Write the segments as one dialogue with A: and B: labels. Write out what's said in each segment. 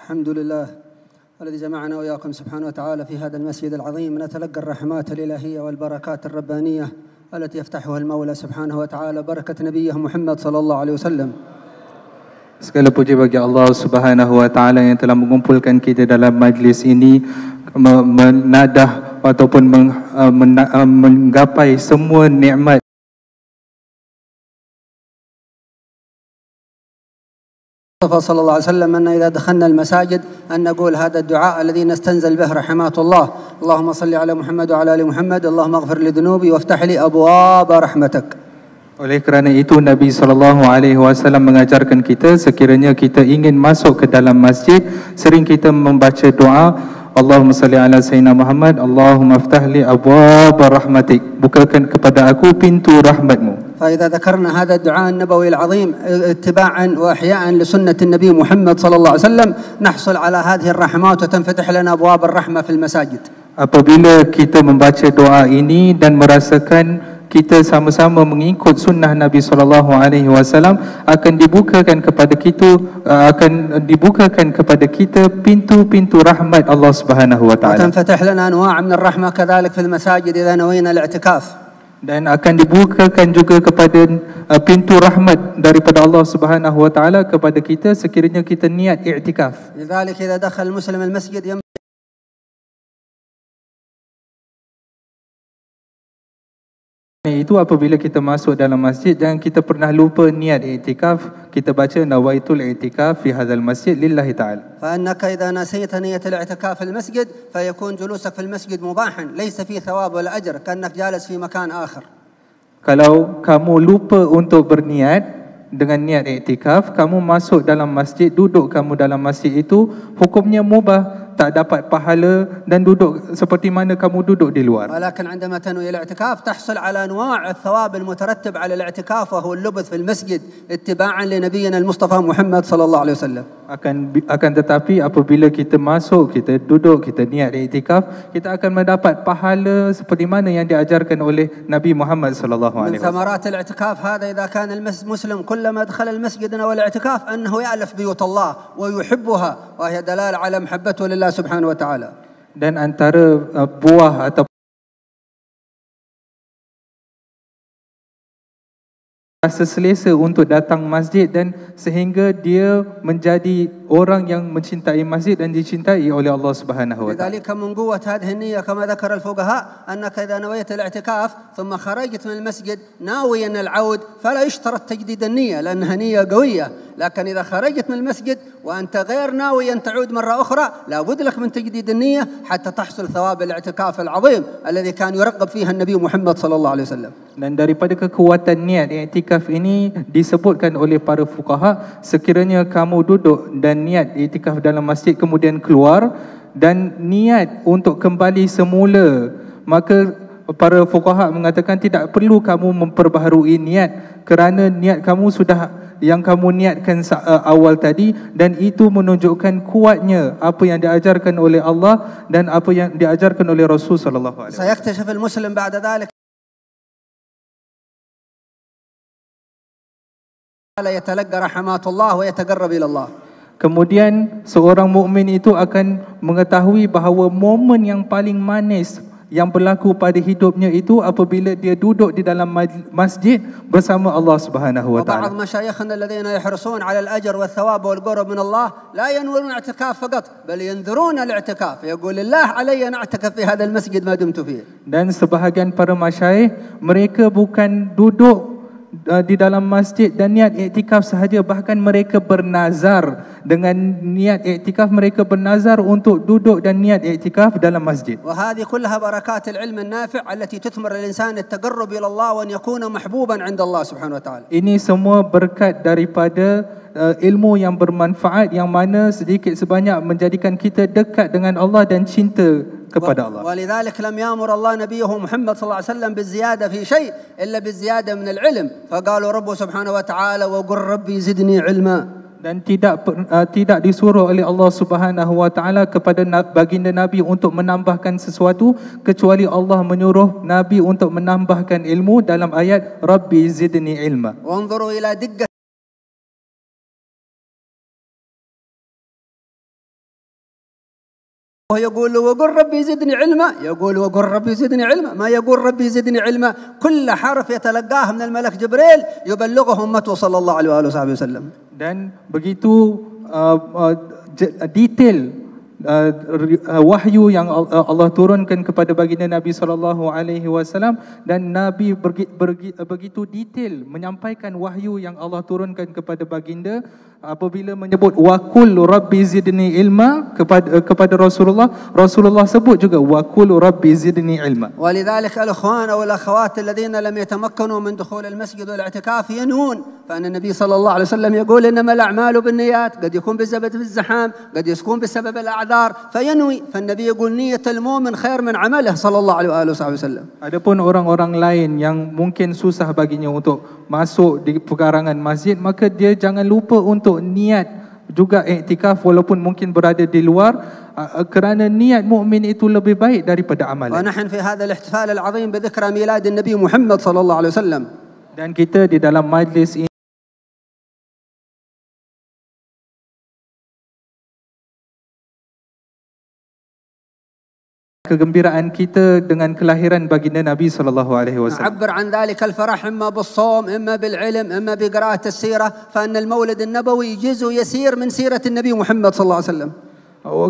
A: الحمد لله الذي جمعنا وإياكم سبحانه وتعالى في هذا المسجد العظيم نتلقى الرحمات الإلهية والبركات الربانية التي يفتحها المولى سبحانه وتعالى بركة نبيه محمد صلى الله عليه وسلم.
B: Segala puji bagi Allah Subhanahu wa taala yang telah mengumpulkan kita dalam majlis ini, menadah ataupun menggapai semua nikmat
A: صلى الله عليه وسلم أن إذا دخلنا المساجد أن نقول هذا الدعاء الذي نستنزل به رحمات الله. اللهم صل على محمد وعلى آل محمد اللهم اغفر لذنوبي وافتح لي أبواب رحمتك.
B: Oleh kerana itu Nabi SAW mengajarkan kita, sekiranya kita ingin masuk ke dalam masjid, sering kita membaca doa Allahumma salli ala Sayyidina Muhammad, Allahumma aftah li abwab rahmatik, bukakan kepada aku pintu rahmatmu.
A: فإذا ذكرنا هذا الدعاء النبوي العظيم اتباعا وإحياء لسنة النبي محمد صلى الله عليه وسلم نحصل على هذه الرحمات وتنفتح لنا أبواب الرحمة في المساجد. Apabila kita membaca doa ini dan merasakan kita sama-sama mengikut sunnah Nabi SAW, akan dibukakan kepada kita pintu-pintu rahmat Allah Subhanahu wa taala. وتنفتح لنا أنواع من الرحمة كذلك في المساجد إذا نوينا الاعتكاف.
B: Dan akan dibukakan juga kepada pintu rahmat daripada Allah Subhanahu wa taala kepada kita sekiranya kita niat i'tikaf.
A: لذلك إذا دخل المسلم المسجد
B: itu apabila kita masuk dalam masjid, jangan kita pernah lupa niat i'tikaf. Kita baca nawaitul i'tikaf fi hadzal masjid lillahi ta'ala.
A: فإنك إذا نسيت نية الاعتكاف في المسجد فيكون جلوسك في المسجد مباحا ليس فيه ثواب ولا أجر كأنك جالس في مكان آخر.
B: Kalau kamu lupa untuk berniat dengan niat i'tikaf, kamu masuk dalam masjid, duduk kamu dalam masjid itu hukumnya mubah, tak dapat pahala dan duduk seperti mana kamu duduk di luar.
A: ولكن عندما تنوي الاعتكاف تحصل على أنواع الثواب المترتب على الاعتكاف وهو اللبث في المسجد اتباعا لنبينا المصطفى محمد صلى الله عليه وسلم.
B: Akan tetapi apabila kita masuk, kita duduk, kita niat i'tikaf, kita akan mendapat pahala seperti mana yang diajarkan oleh Nabi Muhammad sallallahu alaihi wasallam.
A: من ثمرات الاعتكاف هذا إذا كان المسلم كلما دخل المسجد نوى الاعتكاف أنه يألف بيوت الله ويحبها وهي دلالة على محبته لله سبحانه وتعالى.
B: Dan antara buah atau rasa selesa untuk datang masjid dan sehingga dia menjadi orang yang mencintai masjid dan dicintai oleh Allah Subhanahu wa taala.
A: لذلك من قوة هذه النية كما ذكر الفقهاء أنك إذا نويت الاعتكاف ثم خرجت من المسجد ناويا العود فلا يشترط تجديد النية لأنها نية قوية، لكن إذا خرجت من المسجد وأنت غير ناوي أن تعود مرة أخرى لابد لك من تجديد النية حتى تحصل ثواب الاعتكاف العظيم الذي كان يرغب فيها النبي محمد صلى الله عليه وسلم.
B: Dan daripada kekuatan niat i'tikaf ini disebutkan oleh para fuqaha, sekiranya kamu duduk dan niat i'tikaf dalam masjid kemudian keluar dan niat untuk kembali semula, maka para fuqaha mengatakan tidak perlu kamu memperbaharui niat kerana niat kamu sudah yang kamu niatkan awal tadi, dan itu menunjukkan kuatnya apa yang diajarkan oleh Allah dan apa yang diajarkan oleh Rasul sallallahu alaihi wasallam.
A: سيكتشف المسلم بعد ذلك يتلقى رحمات الله ويتقرب إلى الله.
B: Kemudian seorang mukmin itu akan mengetahui bahawa momen yang paling manis yang berlaku pada hidupnya itu apabila dia duduk di dalam masjid bersama Allah Subhanahu wa taala.
A: وبعض مشايخنا الذين يحرصون على الأجر والثواب والقرب من الله لا ينوون الاعتكاف فقط بل ينذرون الاعتكاف، يقول الله علي أن أعتكف في هذا المسجد ما دمت فيه. Dan sebahagian para masyayikh mereka bukan duduk di dalam masjid dan niat i'tikaf sahaja, bahkan mereka bernazar dengan niat i'tikaf, mereka bernazar untuk duduk dan niat i'tikaf dalam masjid. وهذه كلها بركات العلم النافع التي تثمر الإنسان التقرب إلى الله وأن يكون محبوبا عند الله سبحانه وتعالى.
B: Ini semua berkat daripada ilmu yang bermanfaat yang mana sedikit sebanyak menjadikan kita dekat dengan Allah dan cinta kepada Allah.
A: ولذلك لم يأمر الله نبيه محمد صلى الله عليه وسلم بالزيادة في شيء إلا بالزيادة من العلم، فقالوا رب سبحانه وتعالى وقل ربي زدني علما.
B: Dan tidak disuruh oleh Allah Subhanahu wa taala kepada baginda Nabi untuk menambahkan sesuatu, kecuali Allah menyuruh Nabi untuk menambahkan ilmu dalam ayat Rabbi zidni ilma.
A: وانظروا إلى دقة يقول وقل ربي زدني علما، يقول وقل ربي زدني علما، ما يقول ربي زدني علما. كل حرف يتلقاه من الملك جبريل يبلغه أمته صلى الله عليه وآله وصحبه وسلم.
B: Dan begitu detail wahyu yang Allah turunkan kepada baginda Nabi SAW, dan Nabi begitu detail menyampaikan wahyu yang Allah turunkan kepada baginda apabila menyebut waqul rabbi zidni ilma kepada Rasulullah sebut juga waqul rabbi zidni ilma.
A: ولذلك الأخوان والأخوات الذين لم يتمكنوا من دخول المسجد والاعتكاف ينوون، فأن النبي صلى الله عليه وسلم يقول إنما الأعمال بالنيات، قد يكون بسبب الزحام، قد يكون بسبب الأعذار فينوي، فالنبي يقول نية المؤمن خير من عمله صلى الله عليه وآله وسلم.
B: Adapun orang-orang lain yang mungkin susah baginya untuk masuk di pekarangan masjid, maka dia jangan lupa untuk niat juga iktikaf walaupun mungkin berada di luar, kerana niat mukmin itu lebih baik daripada amalan.
A: ونحن في هذا الاحتفال العظيم بذكرى ميلاد النبي محمد صلى الله عليه وسلم.
B: Dan kita di dalam majlis ini kegembiraan kita dengan kelahiran baginda Nabi sallallahu alaihi wasallam.
A: نعبر عن ذلك الفرح إما بالصوم إما بالعلم إما بقراءة السيرة، فأن المولد النبوي جزء يسير من سيرة النبي محمد صلى الله عليه وسلم.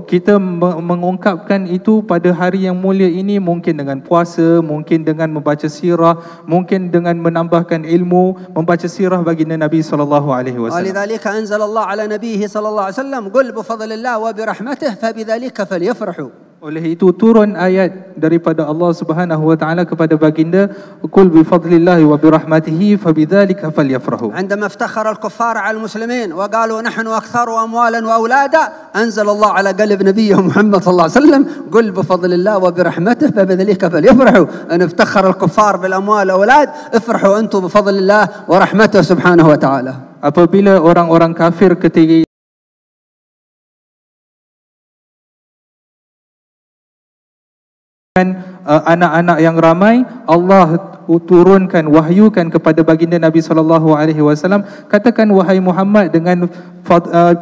B: Kita mengungkapkan itu pada hari yang mulia ini mungkin dengan puasa, mungkin dengan membaca sirah, mungkin dengan menambahkan ilmu, membaca sirah baginda Nabi sallallahu alaihi wasallam.
A: ولذلك أنزل الله على نبيه صلى الله عليه وسلم قل بفضل الله وبرحمته فبذلك فليفرحوا.
B: Oleh itu turun ayat daripada Allah Subhanahu wa taala kepada baginda, qul bi fadlillahi wa bi rahmatihi fabidzalika falyafrahu.
A: عندما افتخر الكفار على المسلمين وقالوا نحن أكثر أموالا وأولادا، أنزل الله على قلب نبيه محمد صلى الله عليه وسلم قل بفضل الله وبرحمته فبذلك فليفرحوا. أن افتخر الكفار بالأموال والأولاد، افرحوا أنتم بفضل الله ورحمته سبحانه وتعالى.
B: Apabila orang-orang kafir ketika anak-anak yang ramai, Allah turunkan, wahyukan kepada baginda Nabi sallallahu alaihi wasallam, katakan wahai Muhammad, dengan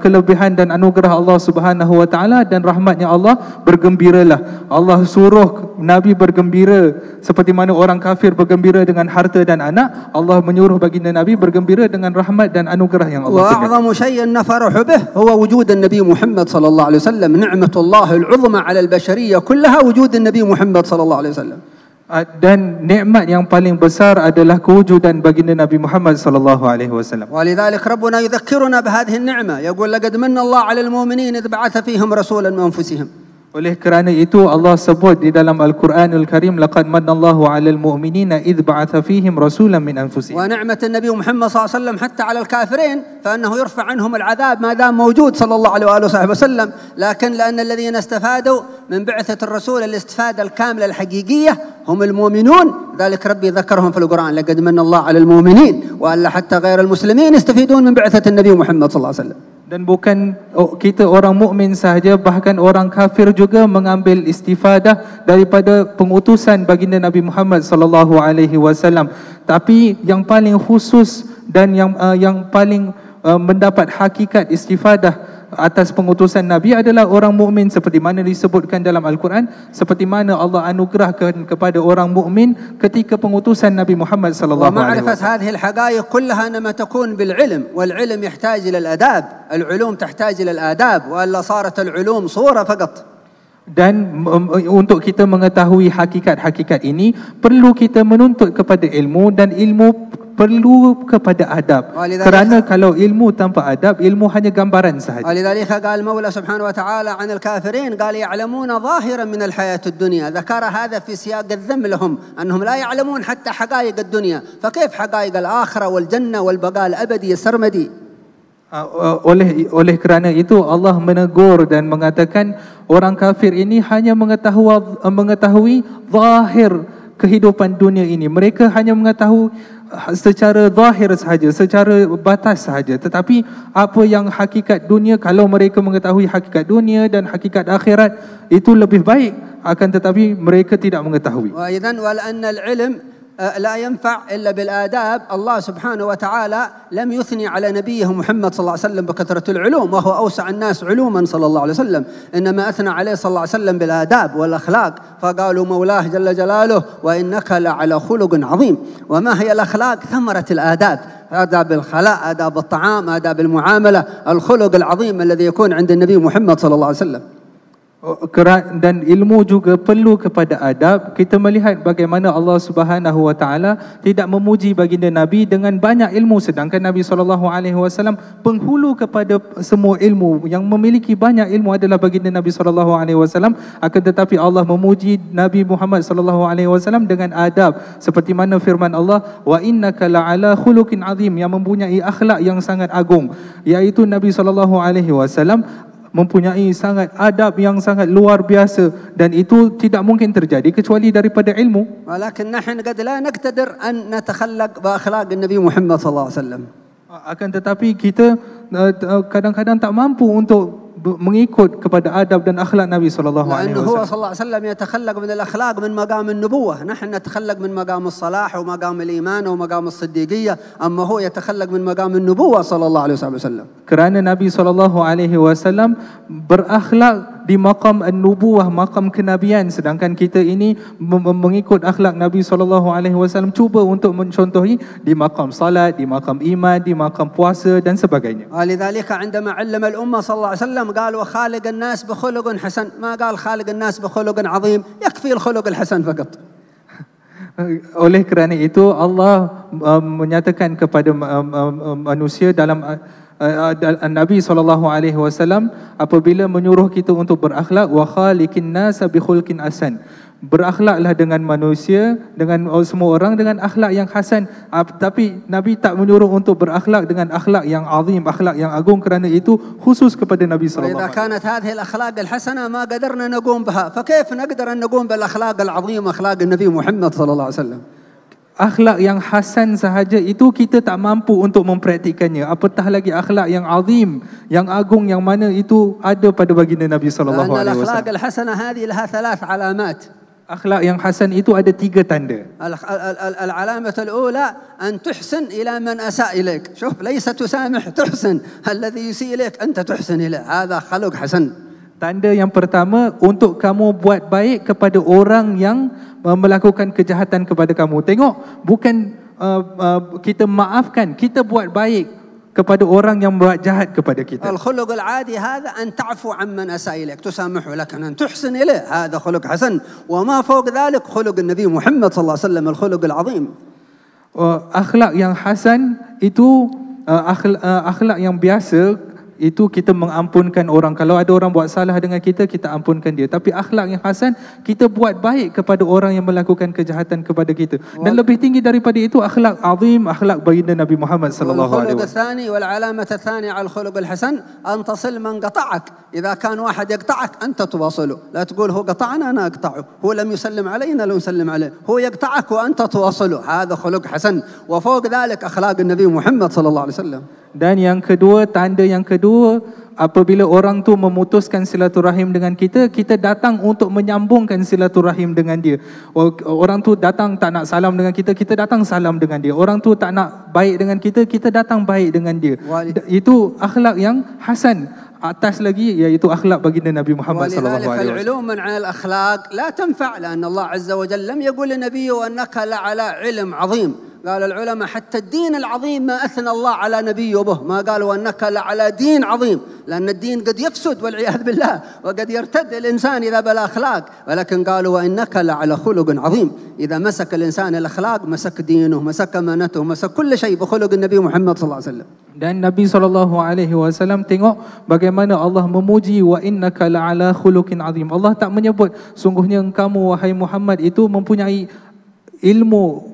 B: kelebihan dan anugerah Allah Subhanahu wa taala dan rahmatnya Allah, bergembiralah. Allah suruh Nabi bergembira seperti mana orang kafir bergembira dengan harta dan anak, Allah menyuruh baginda Nabi bergembira dengan rahmat dan anugerah yang Allah berikan.
A: وأعظم شيء نفرح به هو وجود النبي محمد صلى الله عليه وسلم. نعمة الله العظمى على البشرية كلها وجود النبي محمد صلى الله عليه وسلم.
B: Dan nikmat yang paling besar adalah kewujudan baginda Nabi Muhammad sallallahu alaihi wasallam.
A: ولذلك ربنا يذكرنا بهذه النعمة، يقول لقد من الله على المؤمنين إذ بعث فيهم رسولا من أنفسهم.
B: Oleh kerana itu Allah sebut di dalam Al-Quranul Karim, laqad manallahu 'alal mu'minina idh ba'atha fihim rasulan min anfusihim.
A: ونعمة النبي محمد صلى الله عليه وسلم حتى على الكافرين فإنه يرفع عنهم العذاب ما دام موجود صلى الله عليه وآله وصحبه وسلم، لكن لأن الذين استفادوا من بعثة الرسول الاستفادة الكاملة الحقيقية هم المؤمنون، ذلك ربي ذكرهم في القرآن لقد من الله على المؤمنين وألا حتى غير المسلمين يستفيدون من بعثة النبي محمد صلى الله عليه وسلم.
B: Dan bukan kita orang mukmin sahaja, bahkan orang kafir juga mengambil istifadah daripada pengutusan baginda Nabi Muhammad sallallahu alaihi wasallam. Tapi yang paling khusus dan yang paling mendapat hakikat istifadah atas pengutusan Nabi adalah orang mukmin, seperti mana disebutkan dalam Al-Quran, seperti mana Allah anugerahkan kepada orang mukmin ketika pengutusan Nabi Muhammad sallallahu alaihi wasallam.
A: ومعرفة هذه الحقائق كلها إنما تكون بالعلم، والعلم يحتاج إلى الآداب، العلوم تحتاج إلى الآداب، وإلا صارت العلوم صورة فقط.
B: Dan untuk kita mengetahui hakikat-hakikat ini, perlu kita menuntut kepada ilmu, dan ilmu perlu kepada adab. Kerana kalau ilmu tanpa adab, ilmu hanya gambaran sahaja.
A: ولذلك قال المولى سبحانه وتعالى عن الكافرين قال يعلمون ظاهرا من الحياة الدنيا، ذكر هذا في سياق الذم لهم أنهم لا يعلمون حتى حقائق الدنيا، فكيف حقائق الآخرة والجنة والبقاء الأبدي السرمدي.
B: Oleh kerana itu Allah menegur dan mengatakan orang kafir ini hanya mengetahui zahir kehidupan dunia ini. Mereka hanya mengetahui secara zahir sahaja, secara batas sahaja. Tetapi apa yang hakikat dunia, kalau mereka mengetahui hakikat dunia dan hakikat akhirat, itu lebih baik. Akan tetapi mereka tidak mengetahui.
A: وإذن ولأن العلم لا ينفع إلا بالآداب. الله سبحانه وتعالى لم يثني على نبيه محمد صلى الله عليه وسلم بكثرة العلوم، وهو أوسع الناس علوما صلى الله عليه وسلم، إنما أثنى عليه صلى الله عليه وسلم بالآداب والأخلاق، فقالوا مولاه جل جلاله وإنك لعلى خلق عظيم. وما هي الأخلاق؟ ثمرة الآداب، آداب الخلاء، آداب الطعام، آداب المعاملة، الخلق العظيم الذي يكون عند النبي محمد صلى الله عليه وسلم.
B: Dan ilmu juga perlu kepada adab. Kita melihat bagaimana Allah Subhanahu Wa Taala tidak memuji baginda Nabi dengan banyak ilmu, sedangkan Nabi SAW penghulu kepada semua ilmu. Yang memiliki banyak ilmu adalah baginda Nabi SAW. Akan tetapi Allah memuji Nabi Muhammad SAW dengan adab, seperti mana firman Allah, wa innaka la'ala khuluqin azim, yang mempunyai akhlak yang sangat agung, iaitu Nabi SAW mempunyai sangat adab yang sangat luar biasa, dan itu tidak mungkin terjadi kecuali daripada ilmu.
A: Walakin nahnu qad la naqtadir an natakhallaq bi akhlaq an-nabi Muhammad sallallahu alaihi wasallam.
B: Akan tetapi kita kadang-kadang tak mampu untuk mengikut kepada adab dan akhlak Nabi sallallahu alaihi wasallam.
A: هو صلى الله عليه وسلم يتخلق من الاخلاق من مقام النبوه، نحن نتخلق من مقام الصلاح ومقام الايمان ومقام الصديقيه، اما هو يتخلق من مقام النبوه صلى الله عليه وسلم.
B: Kerana Nabi sallallahu alaihi wasallam berakhlak di maqam an-nubuwah, maqam kenabian, sedangkan kita ini mengikut akhlak Nabi sallallahu alaihi wasallam, cuba untuk mencontohi di maqam salat, di maqam iman, di maqam puasa dan sebagainya.
A: ولذلك عندما علم الامه صلى الله عليه وسلم قال وخالق الناس بخلق حسن، ما قال خالق الناس بخلق عظيم، يكفي الخلق الحسن فقط.
B: Oleh kerana itu Allah menyatakan kepada manusia dalam Nabi SAW apabila menyuruh kita untuk berakhlak, wa khaliqin nas bi khulqin hasan, berakhlaklah dengan manusia, dengan semua orang dengan akhlak yang hasan. Tapi Nabi tak menyuruh untuk berakhlak dengan akhlak yang azim, akhlak yang agung, kerana itu khusus kepada Nabi SAW.
A: إذا كانت هذه الأخلاق الحسنة ما قدرنا نقوم بها، فكيف نقدر أن نقوم بالأخلاق العظيمة أخلاق النبي محمد صلى الله عليه وسلم.
B: Akhlak yang hasan sahaja itu kita tak mampu untuk mempraktikannya, apatah lagi akhlak yang azim, yang agung, yang mana itu ada pada baginda Nabi sallallahu alaihi wasallam.
A: الأخلاق الحسنة هذه لها 3 علامات.
B: Akhlak yang hasan itu ada 3 tanda.
A: العلامة الأولى أن تحسن إلى من أساء إليك. شوف، ليس تسامح، تحسن. الذي يسيء إليك أنت تحسن إليه، هذا خلق حسن.
B: Tanda yang pertama, untuk kamu buat baik kepada orang yang melakukan kejahatan kepada kamu. Tengok, bukan kita maafkan, kita buat baik kepada orang yang buat jahat kepada kita.
A: الخلق العادي هذا أن تعفو عمن أساء إليك، تسامحه، لكن أن تحسن إليه هذا خلق حسن. وما فوق ذلك خلق النبي محمد صلى الله عليه وسلم، الخلق العظيم.
B: Akhlak yang hasan itu akhlak yang biasa. Itu kita mengampunkan orang. Kalau ada orang buat salah dengan kita, kita ampunkan dia. Tapi akhlak yang hasan, kita buat baik kepada orang yang melakukan kejahatan kepada kita. Dan lebih tinggi daripada itu, akhlak azim, akhlak baginda Nabi Muhammad sallallahu alaihi wasallam.
A: الثاني والعلامة الثانية على الخلق الحسن أن تصل من قطعك. إذا كان واحد يقطعك أنت تواصله، لا تقول هو قطعنا أنا أقطعه، هو لم يسلم علينا لو نسلم عليه، هو يقطعك وأنت تواصله، هذا خلق حسن. وفوق ذلك أخلاق النبي محمد صلى الله عليه وسلم.
B: Dan yang kedua, tanda yang kedua, apabila orang tu memutuskan silaturahim dengan kita, kita datang untuk menyambungkan silaturahim dengan dia. Orang tu datang tak nak salam dengan kita, kita datang salam dengan dia. Orang tu tak nak baik dengan kita, kita datang baik dengan dia. Itu akhlak yang hasan. Atas lagi iaitu akhlak baginda Nabi Muhammad sallallahu alaihi wasallam.
A: العلوم من الأخلاق لا تنفع، لأن الله عز وجل لم يقل لنبيه أنك لعلى علم عظيم. قال العلماء حتى الدين العظيم ما أثنى الله على نبيه به، ما قالوا أنك لعلى دين عظيم، لأن الدين قد يفسد والعياذ بالله، وقد يرتد الإنسان إذا بالأخلاق، ولكن قالوا وإنك لعلى خلق عظيم. إذا مسك الإنسان الأخلاق مسك دينه، مسك أمانته، مسك كل شيء بخلق النبي محمد صلى الله عليه وسلم.
B: Dan Nabi SAW tengok bagaimana Allah memuji, wa innaka la'ala khuluqin azim. Allah tak menyebut sungguhnya kamu wahai Muhammad itu mempunyai ilmu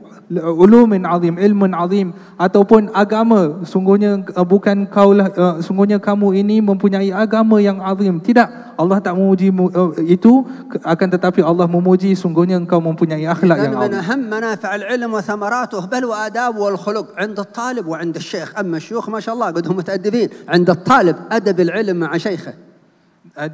B: ulumin azim, ilmun azim, ataupun agama. Sungguhnya bukan kaulah, sungguhnya kamu ini mempunyai agama yang azim. Tidak, Allah tak memuji itu, akan tetapi Allah memuji sungguhnya engkau mempunyai akhlak yang azim.
A: من أهم منافع العلم وثمراته بل وآداب والخلق عند الطالب وعند الشيخ. أما الشيوخ ما شاء الله قد هم متأدبين، عند الطالب أدب العلم مع شيخه.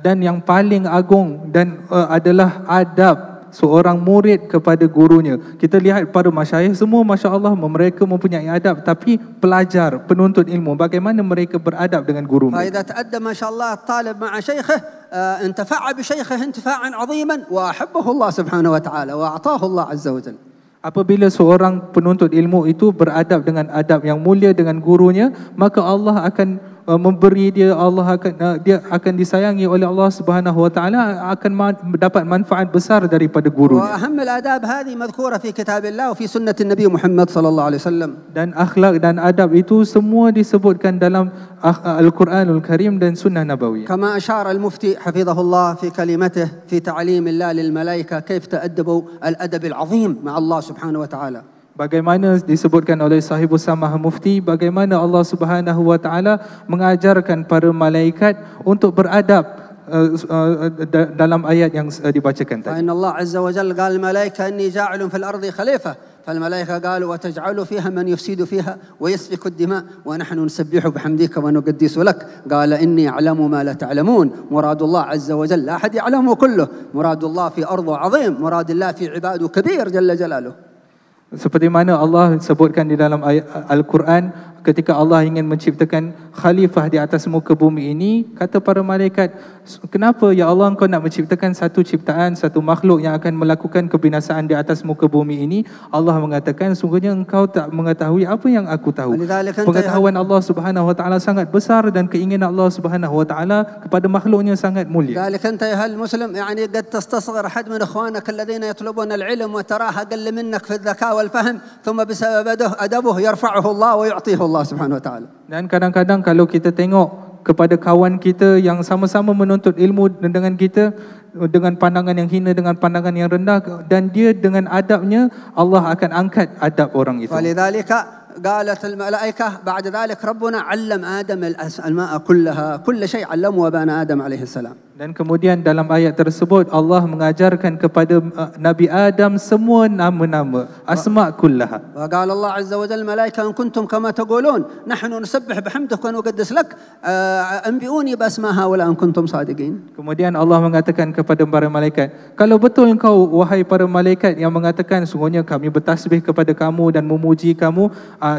B: Dan yang paling agung dan adalah adab seorang murid kepada gurunya. Kita lihat para masyayikh semua masya-Allah mereka mempunyai adab, tapi pelajar, penuntut ilmu bagaimana mereka beradab dengan guru mereka.
A: فإذا تأدب ما شاء الله الطالب مع شيخه انتفع بشيخه انتفاعا عظيما وأحبه الله سبحانه وتعالى وأعطاه الله عز وجل.
B: Apabila seorang penuntut ilmu itu beradab dengan adab yang mulia dengan gurunya, maka Allah akan memberi dia, dia akan disayangi oleh Allah Subhanahu wa taala, akan mendapat manfaat besar daripada gurunya.
A: وأهم الآداب هذه مذكورة في كتاب الله وفي سنة النبي محمد صلى الله عليه وسلم.
B: Dan akhlak dan adab itu semua disebutkan dalam Al-Quranul Karim dan Sunnah Nabawiyah.
A: كما أشار المفتي حفظه الله في كلمته في تعليم الله للملائكة كيف تأدبوا الأدب العظيم مع الله سبحانه وتعالى.
B: Bagaimana disebutkan oleh Sahibus Samah Mufti, bagaimana Allah Subhanahu wa taala mengajarkan para malaikat untuk beradab dalam ayat yang dibacakan tadi.
A: فإن الله عز وجل قال الملائكة إني جاعل في الأرض خليفة فالملائكة قالوا وتجعل فيها من يفسد فيها ويسفك الدماء ونحن نسبح بحمدك ونقدس لك قال إني أعلم ما لا تعلمون. مراد الله عز وجل لا أحد يعلمه كله، مراد الله في أرضه عظيم، مراد الله في عباده كبير جل جلاله.
B: Seperti mana Allah sebutkan di dalam ayat Al-Quran, ketika Allah ingin menciptakan khalifah di atas muka bumi ini, kata para malaikat, kenapa ya Allah engkau nak menciptakan satu ciptaan, satu makhluk yang akan melakukan kebinasaan di atas muka bumi ini? Allah mengatakan, sungguhnya engkau tak mengetahui apa yang aku tahu. Pengetahuan Allah Subhanahu wa taala sangat besar dan keinginan Allah Subhanahu wa taala kepada makhluknya sangat mulia.
A: ذلك أنت يا المسلم يعني قد تستصغر أحد من إخوانك الذين يطلبون العلم وتراه أقل منك في الذكاء والفهم ثم بسبب أدبه يرفعه الله ويعطيه الله سبحانه وتعالى.
B: Dan kadang-kadang kalau kita tengok kepada kawan kita yang sama-sama menuntut ilmu dengan kita, dengan pandangan yang hina, dengan pandangan yang rendah, dan dia dengan adabnya, Allah akan angkat adab orang itu.
A: فلذلك قالت الملائكة بعد ذلك ربنا علم آدم الأسماء كلها، كل شيء علمه أبانا آدم عليه السلام.
B: Dan kemudian dalam ayat tersebut Allah mengajarkan kepada Nabi Adam semua nama-nama, asma' kullaha.
A: وقال الله عز وجل الملائكة إن كنتم كما تقولون نحن نسبح بحمدك ونقدس لك أنبئوني بأسماء هؤلاء إن كنتم صادقين.
B: Kemudian Allah mengatakan kepada para malaikat, kalau betul engkau wahai para malaikat yang mengatakan sungguhnya kami bertasbih kepada kamu dan memuji kamu,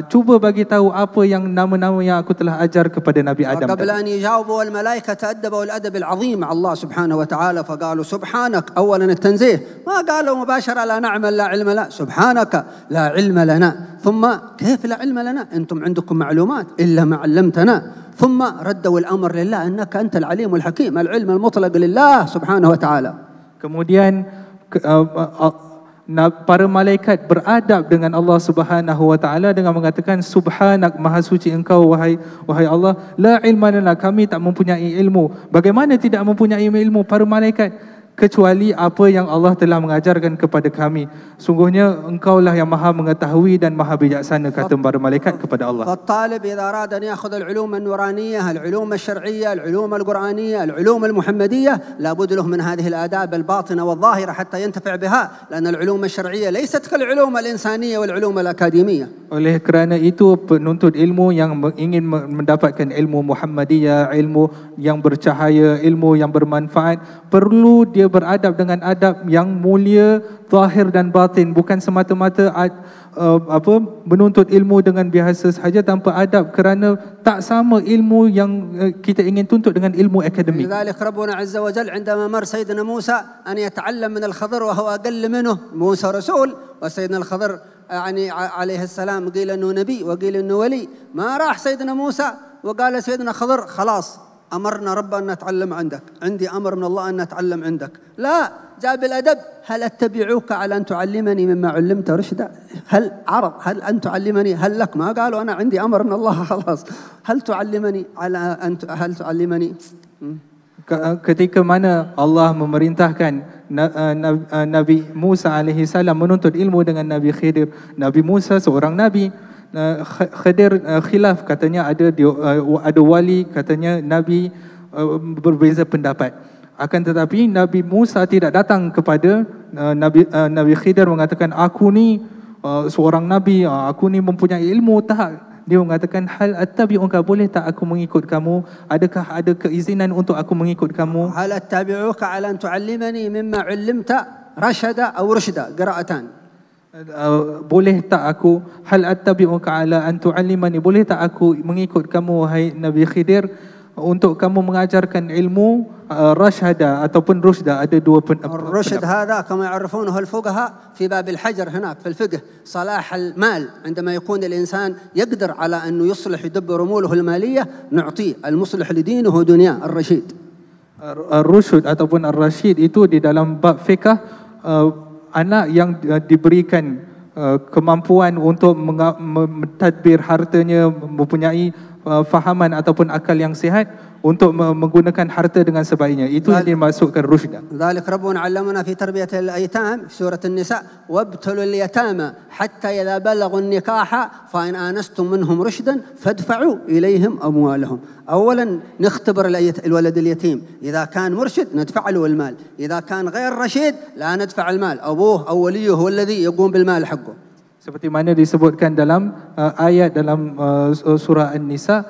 B: cuba bagi tahu apa yang nama-nama yang aku telah ajar kepada Nabi Adam.
A: قبل أن يجاوبوا الملائكة تأدبوا الأدب العظيم مع الله سبحانه وتعالى فقالوا سبحانك، أولا التنزيه، ما قالوا مباشرة لا نعمل لا علم لا، سبحانك لا علم لنا، ثم كيف لا علم لنا أنتم عندكم معلومات إلا ما علمتنا، ثم ردوا الأمر لله أنك أنت العليم الحكيم، العلم المطلق لله سبحانه وتعالى.
B: Kemudian para malaikat beradab dengan Allah Subhanahu wa taala dengan mengatakan subhanak, maha suci engkau wahai Allah, la ilma lana, kami tak mempunyai ilmu. Bagaimana tidak mempunyai ilmu para malaikat? Kecuali apa yang Allah telah mengajarkan kepada kami. Sungguhnya engkaulah yang maha mengetahui dan maha bijaksana, kata para malaikat kepada Allah.
A: فالطالب إذا أراد أن يأخذ العلوم النورانية، العلوم الشرعية، العلوم القرآنية، العلوم المحمدية، لابد له من هذه الآداب الباطنة والظاهرة حتى ينتفع بها، لأن العلوم الشرعية ليست كالعلوم الإنسانية والعلوم الأكاديمية.
B: Oleh kerana itu penuntut ilmu yang ingin mendapatkan ilmu Muhammadiyah, ilmu yang bercahaya, ilmu yang bermanfaat, perlu dia beradab dengan adab yang mulia, zahir dan batin, bukan semata-mata menuntut ilmu dengan biasa sahaja tanpa adab, kerana tak sama ilmu yang kita ingin tuntut dengan ilmu akademik.
A: لذلك ربنا عز وجل عندما مر سيدنا موسى أن يتعلم من الخضر وهو أقل منه، موسى رسول وسيدنا الخضر يعني عليه السلام قيل أنه نبي وقيل أنه ولي، ما راح سيدنا موسى وقال سيدنا خضر خلاص أمرنا رب أن نتعلم عندك، عندي أمر من الله أن نتعلم عندك، لا، جاء بالأدب، هل أتبعوك على أن تعلمني مما علمت رشدا؟ هل عرض هل أن تعلمني؟ هل لك؟ ما قالوا أنا عندي أمر من الله خلاص، هل تعلمني على أن هل تعلمني؟
B: Ketika mana Allah memerintahkan Nabi Musa alaihi salam menuntut ilmu dengan Nabi Khidir. Nabi Musa seorang nabi, Khidir khilaf, katanya ada wali, katanya nabi berbeza pendapat. Akan tetapi Nabi Musa tidak datang kepada Nabi Khidir mengatakan aku ni seorang nabi, aku ni mempunyai ilmu. Tak, dia mengatakan hal attabi'uka, boleh tak aku mengikut kamu? Adakah ada keizinan untuk aku mengikut kamu?
A: Hal attabi'uka ala an tu'allimani mimma 'allamta رشد أو رشد قراءتان.
B: boleh tak aku hal attabi'uka ala an tu'allimani, boleh tak aku mengikut kamu wahai Nabi Khidir untuk kamu mengajarkan ilmu rashada ataupun rushda. Ada dua
A: الرشد هذا كما يعرفونه الفقهاء في باب الحجر هناك في الفقه صلاح المال، عندما يكون الإنسان يقدر على أنه يصلح يدبر أموره المالية نعطيه المصلح لدينه ودنياه الرشيد.
B: Rushd ataupun ar-rashid itu di dalam bab fiqh, anak yang diberikan kemampuan untuk mentadbir hartanya, mempunyai fahaman ataupun akal yang sihat untuk menggunakan harta dengan sebaiknya, itu yang dimaksudkan rushda.
A: ذلك ربنا علمنا في تربية الأيتام في سورة النساء وابتلوا اليتامى حتى إذا بلغوا النكاح فإن آنستم منهم رشدا فادفعوا إليهم أموالهم. أولا نختبر الولد اليتيم، إذا كان مرشد ندفع له المال، إذا كان غير رشيد لا ندفع المال، أبوه أو وليه هو الذي يقوم بالمال حقه.
B: Seperti mana disebutkan dalam ayat dalam surah An-Nisa,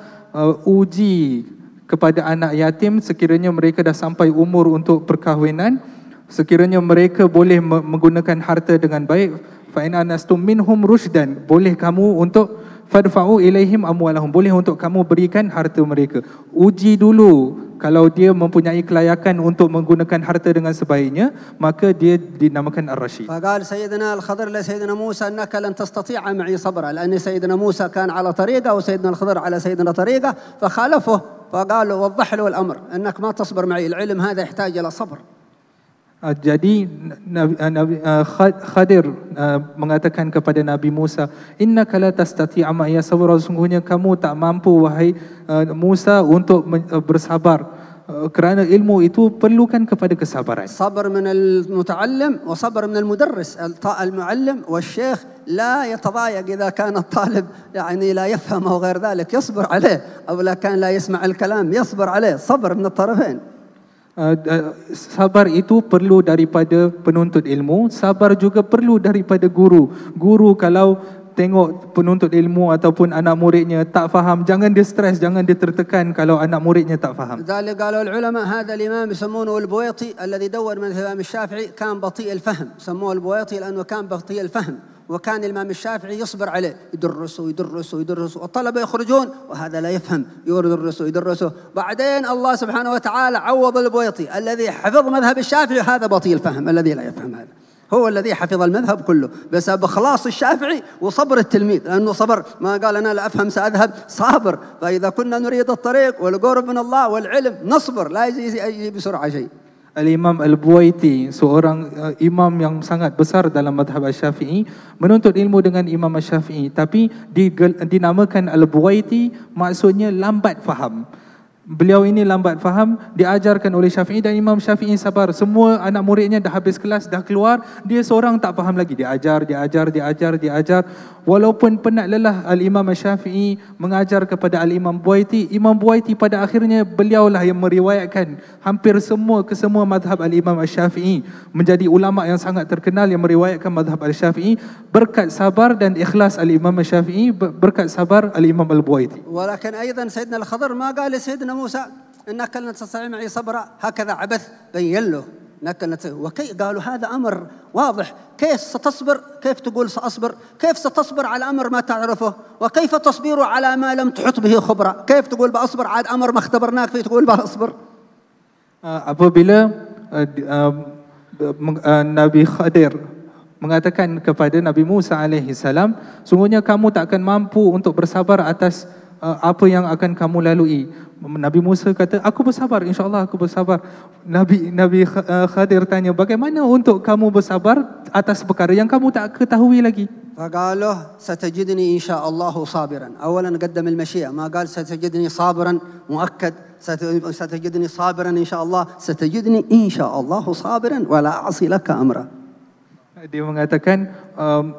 B: uji kepada anak yatim sekiranya mereka dah sampai umur untuk perkahwinan, sekiranya mereka boleh menggunakan harta dengan baik, fa in anastum minhum rushdan, boleh kamu untuk fadfa'u ilaihim amwalahum, boleh untuk kamu berikan harta mereka. Uji dulu, kalau dia mempunyai kelayakan untuk menggunakan harta dengan sebaiknya, maka dia dinamakan ar-rashid.
A: فقال سيدنا الخضر لسيدنا موسى انك لن تستطيع معي صبرا، لان سيدنا موسى كان على طريقه وسيدنا الخضر على سيدنا طريقه، فخالفه فقال وضح له الامر انك ما تصبر معي، العلم هذا يحتاج الى صبر.
B: Jadi Khadir mengatakan kepada Nabi Musa, innaka la tastati'a ma'iya sabra, sungguhnya kamu tak mampu wahai Musa untuk bersabar, kerana ilmu itu perlukan kepada kesabaran.
A: صبر من المتعلم وصبر من المدرس. المعلم والشيخ لا يتضايق إذا كان الطالب يعني لا يفهم أو غير ذلك، يصبر عليه، أو لا كان لا يسمع الكلام يصبر عليه، صبر من الطرفين.
B: Sabar itu perlu daripada penuntut ilmu, sabar juga perlu daripada guru. Guru kalau tengok penuntut ilmu ataupun anak muridnya tak faham, jangan dia stres, jangan dia tertekan kalau anak muridnya tak faham.
A: لذلك قالوا العلماء هذا الإمام يسمونه البويطي الذي دور من الإمام الشافعي كان بطيء الفهم، سموه البويطي لأنه كان بطيء الفهم، وكان الإمام الشافعي يصبر عليه، يدرس ويدرس ويدرس، والطلبة يخرجون وهذا لا يفهم، يدرس ويدرسه. بعدين الله سبحانه وتعالى عوض البويطي الذي حفظ مذهب الشافعي، هذا بطيء الفهم الذي لا يفهم، هذا هو الذي حفظ المذهب كله بسبب إخلاص الشافعي وصبر التلميذ، لأنه صبر، ما قال أنا لا أفهم سأذهب، صابر. فإذا كنا نريد الطريق والقرب من الله والعلم نصبر، لا يجي بسرعة شيء.
B: Al-Imam Al-Buwaiti, seorang imam yang sangat besar dalam madhab Syafi'i, menuntut ilmu dengan Imam Syafi'i, tapi dinamakan Al-Buwaiti, maksudnya lambat faham. Beliau ini lambat faham, diajarkan oleh Syafi'i dan Imam Syafi'i sabar. Semua anak muridnya dah habis kelas, dah keluar, dia seorang tak faham lagi. Diajar. Walaupun penat lelah, Al-Imam Syafi'i mengajar kepada Al-Imam Buwaiti. Imam Buwaiti pada akhirnya beliaulah yang meriwayatkan hampir semua madhab Al-Imam Syafi'i, menjadi ulama yang sangat terkenal yang meriwayatkan madhab Al-Syafi'i berkat sabar dan ikhlas Al-Imam Syafi'i, berkat sabar Al-Imam Al-Buwaiti.
A: ولكن أيضا سيدنا الخضر ما قال لسيدنا موسى إنك لن تستطيع معي صبرا هكذا عبث، بين له قالوا هذا أمر واضح، كيف ستصبر؟ كيف تقول سأصبر؟ كيف ستصبر على أمر ما تعرفه؟ وكيف تصبر على ما لم تحط به خبرة؟ كيف تقول بأصبر عاد أمر ما اختبرناك فيه تقول بأصبر؟
B: Apabila Nabi Khadir mengatakan kepada Nabi Musa alaihi salam, sungguhnya kamu tak akan mampu untuk bersabar atas apa yang akan kamu lalui. Nabi Musa kata, aku bersabar, insya-Allah aku bersabar. Nabi Khadir tanya, bagaimana untuk kamu bersabar atas perkara yang kamu tak ketahui lagi?
A: فقال له ستجدني إن شاء الله صابرا. أولا قدم المشيئة، ما قال ستجدني صابرا مؤكد، ستجدني صابرا إن شاء الله، ستجدني إن شاء الله صابرا ولا أعصي لك أمرا.
B: Dia mengatakan,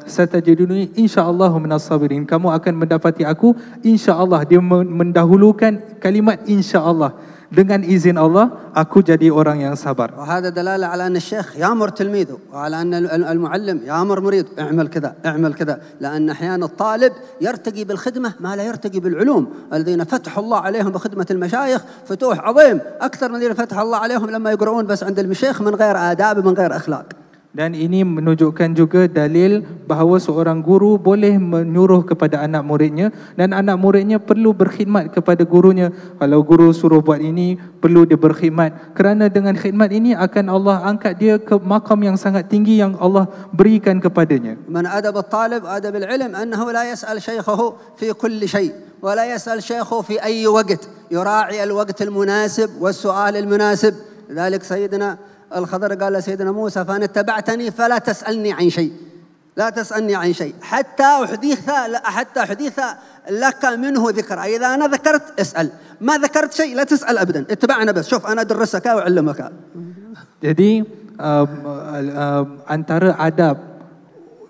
B: satajiduni insyaallah minas sabirin, kamu akan mendapati aku insyaallah. Dia mendahulukan kalimat insyaallah, dengan izin Allah aku jadi orang yang sabar.
A: وهذا دلالة على أن الشيخ يأمر تلميذه، وعلى أن المعلم يأمر مريض اعمل كذا اعمل كذا، لأن أحيانا الطالب يرتقي بالخدمة ما لا يرتقي بالعلوم. الذين فتح الله عليهم بخدمة المشايخ فتوح عظيم أكثر من الذين فتح الله عليهم لما يقرؤون بس عند المشايخ من غير آداب من غير أخلاق.
B: Dan ini menunjukkan juga dalil bahawa seorang guru boleh menyuruh kepada anak muridnya dan anak muridnya perlu berkhidmat kepada gurunya. Kalau guru suruh buat ini, perlu dia berkhidmat. Kerana dengan khidmat ini akan Allah angkat dia ke makam yang sangat tinggi yang Allah berikan kepadanya.
A: Man adab al-talib adab al-ilm annahu la yas'al shaykhahu fi kulli shay wa la yas'al shaykhahu fi ayyi waqt. Yura'i al-waqt al-munasib was-su'al al-munasib. لذلك سيدنا الخضر قال لسيدنا موسى فإن اتبعتني فلا تسألني عن شيء لا تسألني عن شيء حتى أحدث لك منه ذكر. إذا أنا ذكرت اسأل ما ذكرت شيء لا تسأل أبدا اتبعنا بس شوف أنا أدرسك وأعلمك.
B: Jadi antara adab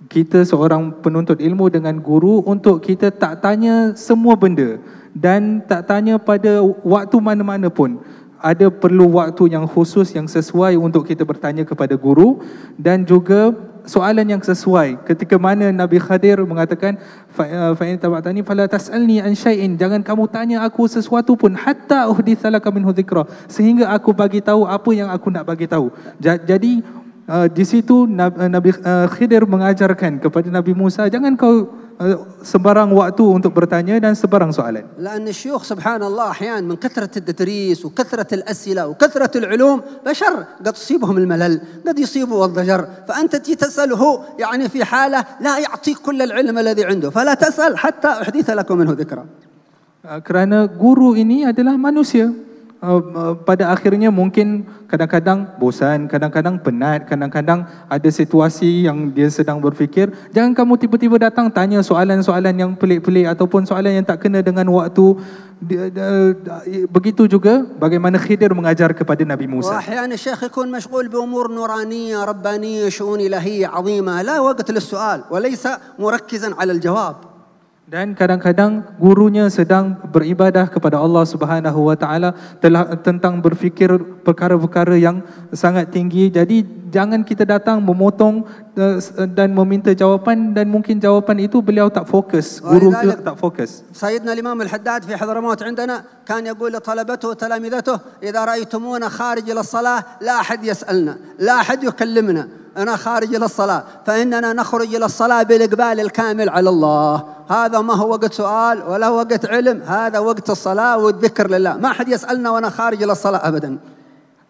B: kita seorang penuntut ilmu dengan guru untuk kita tak tanya semua benda dan tak tanya pada waktu mana-mana pun. Ada perlu waktu yang khusus yang sesuai untuk kita bertanya kepada guru dan juga soalan yang sesuai. Ketika mana Nabi Khadir mengatakan fa in tabatani fala tasalni an syai'in, jangan kamu tanya aku sesuatu pun hatta uhditsalaka minhu dzikra, sehingga aku bagi tahu apa yang aku nak bagi tahu. Jadi di situ Nabi Khidir mengajarkan kepada Nabi Musa, jangan kau sembarang waktu untuk bertanya dan sembarang soalan.
A: لأن الشيوخ سبحان الله أحيانا من كثرة التدريس وكثرة الأسئلة وكثرة العلوم بشر قد تصيبهم الملل قد يصيبه الضجر فأنت تسأله يعني في حالة لا يعطيك كل العلم الذي عنده فلا تسأل حتى أحدث لكم منه ذكرى.
B: Kerana guru ini adalah manusia. Pada akhirnya mungkin kadang-kadang bosan, kadang-kadang penat, kadang-kadang ada situasi yang dia sedang berfikir. Jangan kamu tiba-tiba datang tanya soalan-soalan yang pelik-pelik ataupun soalan yang tak kena dengan waktu. Begitu juga bagaimana Khidir mengajar kepada Nabi Musa.
A: وأحيانا الشيخ يكون مشغول بأمور نورانية ربانية شؤون إلهية عظيمة لا وقت للسؤال وليس مركزا على الجواب.
B: Dan kadang-kadang gurunya sedang beribadah kepada Allah Subhanahu wa taala tentang berfikir perkara-perkara yang sangat tinggi. Jadi jangan kita datang memotong dan meminta jawapan dan mungkin jawapan itu beliau tak fokus, guru kita tak fokus.
A: سيدنا الإمام الحداد في حضرموت عندنا كان يقول لطلبته وتلامذته إذا رأيتمونا خارج إلى الصلاة لا أحد يسألنا لا أحد يكلمنا أنا خارج إلى الصلاة فإننا نخرج إلى الصلاة بالإقبال الكامل على الله. هذا ما هو وقت سؤال ولا وقت علم هذا وقت الصلاة والذكر لله ما أحد يسألنا وأنا خارج إلى الصلاة أبدا.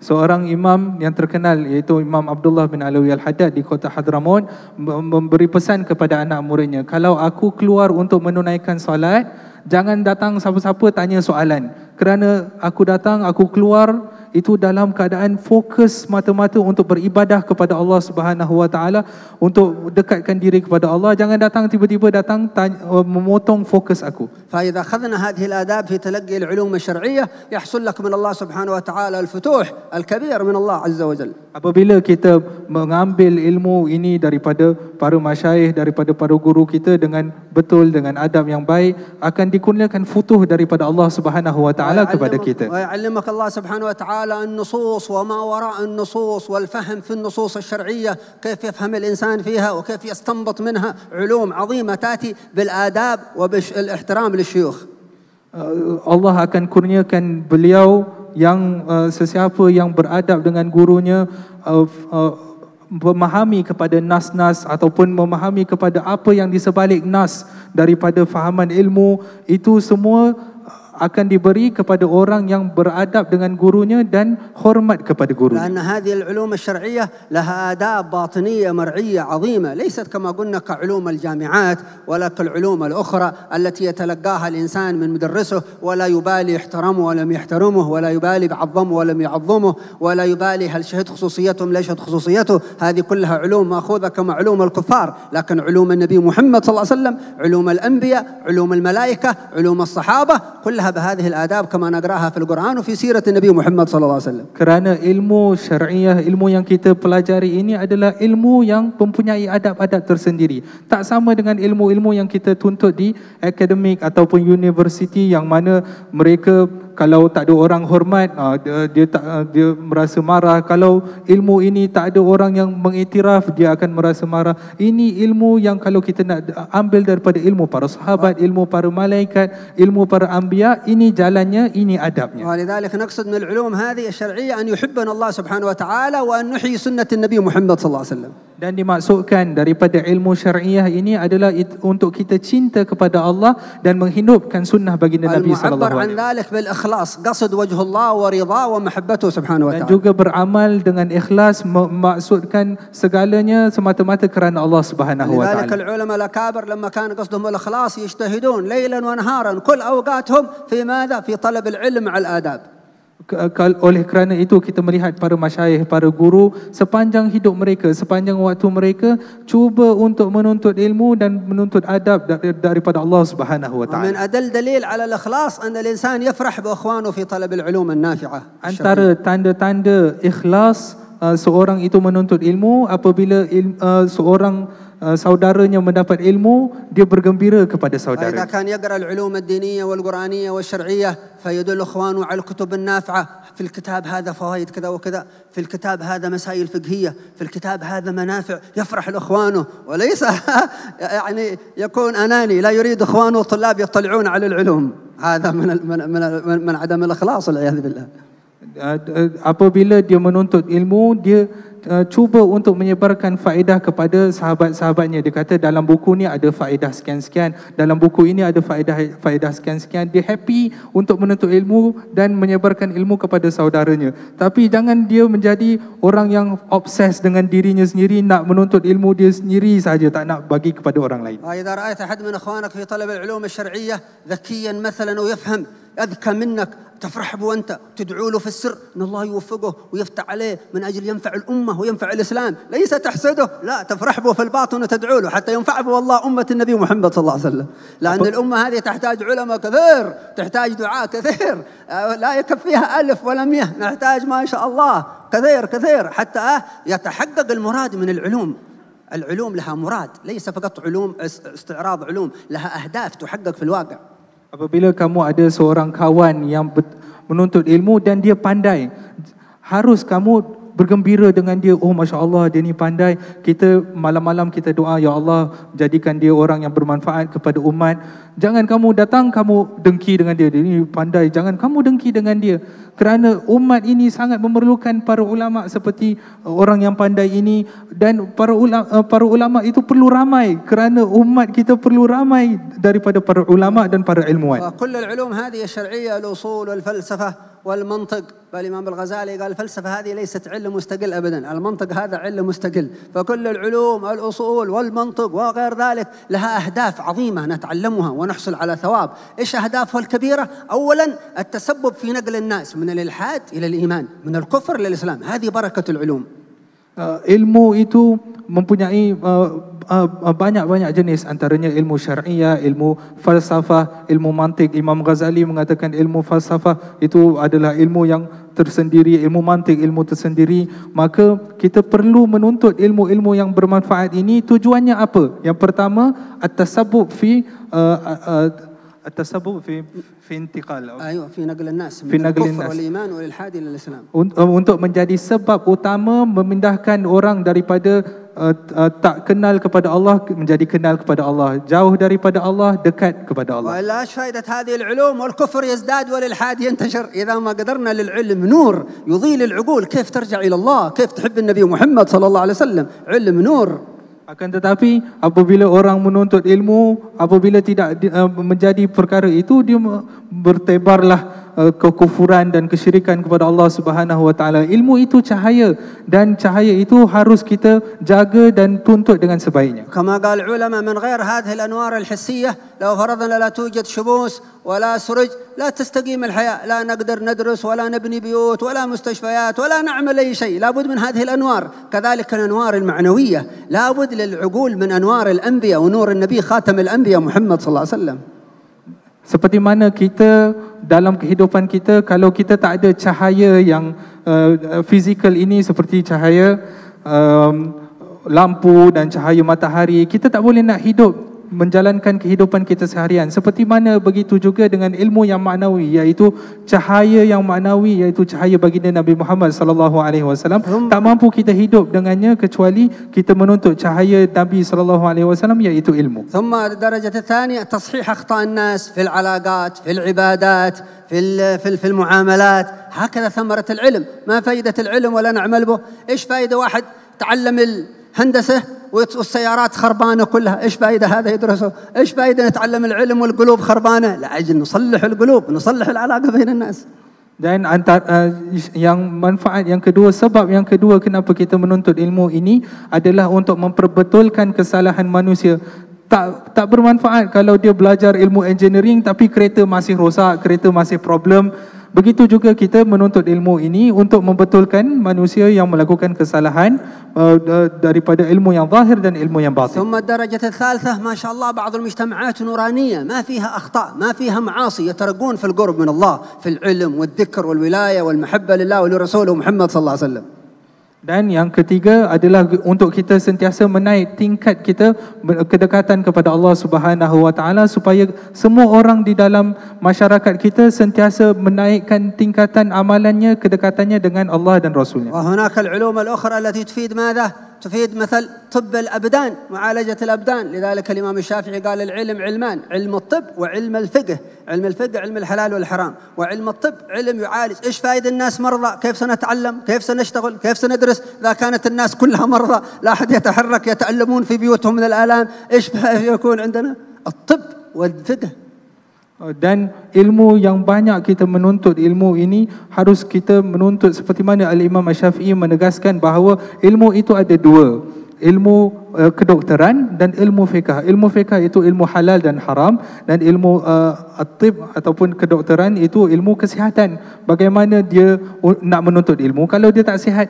B: Seorang imam yang terkenal iaitu Imam Abdullah bin Alawi Al-Haddad di kota Hadramaut memberi pesan kepada anak muridnya, kalau aku keluar untuk menunaikan solat, jangan datang siapa-siapa tanya soalan. Kerana aku datang, aku keluar itu dalam keadaan fokus mata-mata untuk beribadah kepada Allah Subhanahu wa taala, untuk dekatkan diri kepada Allah. Jangan datang tiba-tiba datang memotong fokus aku.
A: فإذا أخذنا هذه الآداب في تلقي العلوم الشرعية يحصل لك من الله سبحانه وتعالى الفتوح الكبير من الله عز وجل.
B: Apabila kita mengambil ilmu ini daripada para masyayikh, daripada para guru kita dengan betul, dengan adab yang baik, akan dikurniakan futuh daripada Allah Subhanahu wa taala kepada kita.
A: ويعلمك الله سبحانه وتعالى النصوص وما وراء النصوص والفهم في النصوص الشرعية كيف يفهم الإنسان فيها وكيف يستنبط منها علوم عظيمة تأتي بالآداب وبالاحترام للشيوخ.
B: Allah akan kurniakan beliau yang sesiapa yang beradab dengan gurunya, memahami kepada nas-nas ataupun memahami kepada apa yang di sebalik nas daripada fahaman ilmu, itu semua akan diberi kepada orang yang beradab dengan gurunya dan hormat kepada gurunya.
A: لأن هذه العلوم الشرعية لها آداب باطنية مرعية عظيمة ليست كما قلنا كعلوم الجامعات ولا كالعلوم الأخرى التي يتلقاها الإنسان من مدرسه ولا يبالي احترمه ولم يحترمه ولا يبالي بعظمه ولم يعظمه ولا يبالي هل شهد خصوصيته لا شهد خصوصيته. هذه كلها علوم مأخوذة كما علوم الكفار، لكن علوم النبي محمد صلى الله عليه وسلم، علوم الأنبياء، علوم الملائكة، علوم الصحابة، كلها بهذه الآداب كما نقراها في القرآن وفي سيرة النبي محمد صلى الله عليه وسلم.
B: Kerana ilmu syariah, ilmu yang kita pelajari ini adalah ilmu yang mempunyai adab-adab tersendiri. Tak sama dengan ilmu-ilmu yang kita tuntut di akademik ataupun universiti yang mana mereka kalau tak ada orang hormat, dia merasa marah. Kalau ilmu ini tak ada orang yang mengiktiraf, dia akan merasa marah. Ini ilmu yang kalau kita nak ambil daripada ilmu para sahabat, ilmu para malaikat, ilmu para anbiya, ini jalannya, ini adabnya.
A: ولذلك نقصد من العلوم هذه الشرعية أن يحبنا الله سبحانه وتعالى وأن نحيي سنة النبي محمد صلى الله عليه وسلم.
B: Dan dimaksudkan daripada ilmu syariah ini adalah untuk kita cinta kepada Allah dan menghidupkan sunnah baginda Nabi sallallahu alaihi wasallam.
A: عن ذلك بالإخلاص قصد وجه الله ورضاه ومحبته سبحانه وتعالى.
B: Dan juga beramal dengan ikhlas, memaksudkan segalanya semata-mata kerana Allah Subhanahu wa taala.
A: لذلك العلماء الأكابر لما كان قصدهم الإخلاص يجتهدون ليلا ونهارا كل أوقاتهم في ماذا؟ في طلب العلم مع الآداب.
B: Oleh kerana itu kita melihat para masyayikh, para guru sepanjang hidup mereka, sepanjang waktu mereka cuba untuk menuntut ilmu dan menuntut adab daripada Allah Subhanahu wa taala.
A: ومن أدل دليل على الإخلاص أن الإنسان يفرح بإخوانه في طلب العلوم النافعة.
B: Antara tanda-tanda ikhlas seorang itu menuntut ilmu apabila seorang saudaranya mendapat ilmu, dia bergembira kepada saudara.
A: إذا كان يقرأ العلوم الدينية والقرآنية والشرعية فيدل إخوانه على الكتب النافعة، في الكتاب هذا فوائد كذا وكذا، في الكتاب هذا مسائل فقهية، في الكتاب هذا منافع، يفرح لإخوانه وليس يعني يكون أناني، لا يريد إخوانه الطلاب يطلعون على العلوم. هذا من عدم الإخلاص والعياذ بالله.
B: Apabila dia menuntut ilmu, dia cuba untuk menyebarkan faedah kepada sahabat-sahabatnya. Dia kata dalam buku ni ada faedah sekian-sekian, dalam buku ini ada faedah sekian-sekian. Dia happy untuk menuntut ilmu dan menyebarkan ilmu kepada saudaranya. Tapi jangan dia menjadi orang yang obses dengan dirinya sendiri, nak menuntut ilmu dia sendiri saja, tak nak bagi kepada orang lain.
A: إذا رأيت أحد من إخوانك في طلب العلوم الشرعية ذكيا مثلا ويفهم أذكى منك تفرح به أنت، تدعو له في السر أن الله يوفقه ويفتح عليه من أجل ينفع الأمة وينفع الإسلام، ليس تحسده، لا تفرح به في الباطن وتدعو له حتى ينفع به والله أمة النبي محمد صلى الله عليه وسلم. لأن الأمة هذه تحتاج علماء كثير، تحتاج دعاء كثير، لا يكفيها 1000 ولا 100، نحتاج ما شاء الله كثير حتى يتحقق المراد من العلوم. العلوم لها مراد، ليس فقط علوم استعراض علوم، لها أهداف تحقق في الواقع.
B: Apabila kamu ada seorang kawan yang menuntut ilmu dan dia pandai, harus kamu bergembira dengan dia. Oh, Masya Allah, dia ni pandai. Kita malam-malam kita doa, Ya Allah, jadikan dia orang yang bermanfaat kepada umat. Jangan kamu datang, kamu dengki dengan dia. Dia ni pandai. Jangan kamu dengki dengan dia. Kerana umat ini sangat memerlukan para ulama seperti orang yang pandai ini. Dan para ulama itu perlu ramai. Kerana umat kita perlu ramai daripada para ulama dan para ilmuwan.
A: كل العلوم هذه الشرعية الأصول والفلسفة والمنطق. فالإمام الغزالي قال الفلسفة هذه ليست علم مستقل أبدا، المنطق هذا علم مستقل. فكل العلوم الأصول والمنطق وغير ذلك لها أهداف عظيمة نتعلمها ونحصل على ثواب. إيش أهدافها الكبيرة؟ أولا التسبب في نقل الناس من الإلحاد إلى الإيمان، من الكفر إلى الإسلام. هذه بركة العلوم.
B: Ilmu itu mempunyai banyak-banyak jenis, antaranya ilmu syariah, ilmu falsafah, ilmu mantik. Imam Ghazali mengatakan ilmu falsafah itu adalah ilmu yang tersendiri, ilmu mantik ilmu tersendiri. Maka kita perlu menuntut ilmu-ilmu yang bermanfaat ini. Tujuannya apa? Yang pertama, at-tasabbub fi intiqal.
A: أيوة في نقل الناس من الكفر والإيمان والإلحاد إلى الإسلام.
B: Untuk menjadi sebab utama memindahkan orang daripada tak kenal kepada Allah menjadi kenal kepada Allah, jauh daripada Allah dekat kepada Allah.
A: ولا فائدة هذه العلوم والكفر يزداد والإلحاد ينتشر إذا ما قدرنا للعلم نور يضيء العقول. كيف ترجع إلى الله؟ كيف تحب النبي محمد صلى الله عليه وسلم؟ علم نور.
B: Akan tetapi apabila orang menuntut ilmu, apabila tidak menjadi perkara itu, dia bertebarlah kekufuran dan kesyirikan kepada Allah Subhanahu wa taala. Ilmu itu cahaya dan cahaya itu harus kita jaga dan tuntut dengan sebaiknya.
A: كما قال العلماء من غير هذه الأنوار الحسية لو فرضنا لا توجد شموس ولا سرج لا تستقيم الحياة، لا نقدر ندرس ولا نبني بيوت ولا مستشفيات ولا نعمل أي شيء. لابد من هذه الأنوار. كذلك الأنوار المعنوية لابد للعقول من أنوار الأنبياء ونور النبي خاتم الأنبياء محمد صلى الله عليه وسلم.
B: Seperti mana kita dalam kehidupan kita, kalau kita tak ada cahaya yang fizikal ini seperti cahaya lampu dan cahaya matahari, kita tak boleh nak hidup menjalankan kehidupan kita seharian. Seperti mana begitu juga dengan ilmu yang maknawi, iaitu cahaya yang maknawi, iaitu cahaya baginda Nabi Muhammad sallallahu alaihi wasallam. Tak mampu kita hidup dengannya kecuali kita menuntut cahaya Nabi sallallahu alaihi wasallam, iaitu ilmu.
A: ثم الدرجة الثانية تصحيح أخطاء الناس في العلاقات، في العبادات، في المعاملات. هكذا ثمرة العلم. ما فائدة العلم ولا نعمل به؟ إيش فائدة واحد تعلم الهندسة والسيارات خربانة كلها؟ إيش فائدة هذا يدرسه؟ إيش فائدة نتعلم العلم والقلوب خربانة؟ لأجل نصلح القلوب، نصلح العلاقة بين الناس.
B: Dan antara yang manfaat yang kedua, sebab yang kedua kenapa kita menuntut ilmu ini adalah untuk memperbetulkan kesalahan manusia. Tak bermanfaat kalau dia belajar ilmu engineering tapi kereta masih rosak, kereta masih problem. Begitu juga kita menuntut ilmu ini untuk membetulkan manusia yang melakukan kesalahan daripada ilmu yang zahir dan ilmu yang batin.
A: ثم الدرجة الثالثة ما شاء الله بعض المجتمعات نورانية ما فيها أخطاء، ما فيها معاصي، يترقون في القرب من الله في العلم والذكر والولاية والمحبة لله ولرسوله محمد صلى الله عليه وسلم.
B: Dan yang ketiga adalah untuk kita sentiasa menaik tingkat kita kedekatan kepada Allah Subhanahu wa taala, supaya semua orang di dalam masyarakat kita sentiasa menaikkan tingkatan amalannya, kedekatannya dengan Allah dan Rasulnya.
A: وهناك العلوم الأخرى التي تفيد ماذا؟ تفيد مثل طب الأبدان، معالجة الأبدان. لذلك الإمام الشافعي قال العلم علمان، علم الطب وعلم الفقه. علم الفقه علم الحلال والحرام، وعلم الطب علم يعالج. إيش فائدة الناس مرضى؟ كيف سنتعلم؟ كيف سنشتغل؟ كيف سندرس إذا كانت الناس كلها مرضى لا أحد يتحرك، يتألمون في بيوتهم من الآلام؟ إيش يكون عندنا؟ الطب والفقه.
B: Dan ilmu yang banyak kita menuntut ilmu ini harus kita menuntut seperti mana Al-Imam Asy-Syafi'i menegaskan bahawa ilmu itu ada dua, ilmu kedokteran dan ilmu fiqh. Ilmu fiqh itu ilmu halal dan haram, dan ilmu at-tib ataupun kedokteran itu ilmu kesihatan. Bagaimana dia nak menuntut ilmu kalau dia tak sihat?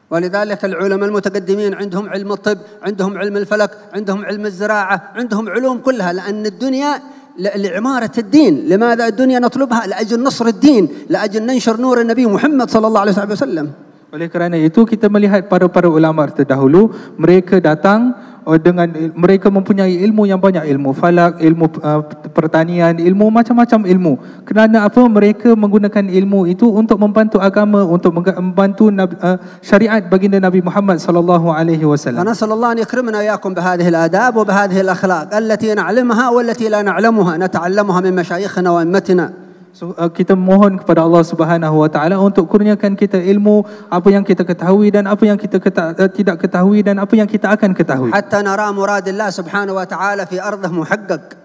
A: ولذلك العلماء المتقدمين عندهم علم الطب، عندهم علم الفلك، عندهم علم الزراعة، عندهم علوم كلها، لأن الدنيا لعمارة الدين. لماذا الدنيا نطلبها؟ لأجل نصر الدين، لأجل ننشر نور النبي محمد صلى الله عليه وسلم.
B: Oleh kerana itu kita melihat para ulama terdahulu, mereka datang dengan mereka mempunyai ilmu yang banyak, ilmu falak, ilmu pertanian, ilmu macam-macam ilmu. Kerana apa? Mereka menggunakan ilmu itu untuk membantu agama, untuk membantu syariat baginda Nabi Muhammad sallallahu alaihi wasallam.
A: فنسأل الله أن يكرمنا وإياكم بهذه الآداب وبهذه الأخلاق التي نعلمها والتي لا نعلمها، نتعلمها من مشايخنا وأئمتنا.
B: So, kita mohon kepada Allah Subhanahu wa taala untuk kurniakan kita ilmu, apa yang kita ketahui dan apa yang kita tidak ketahui dan apa yang kita akan ketahui.
A: حتى نرى مراد الله سبحانه وتعالى في أرضه محقق.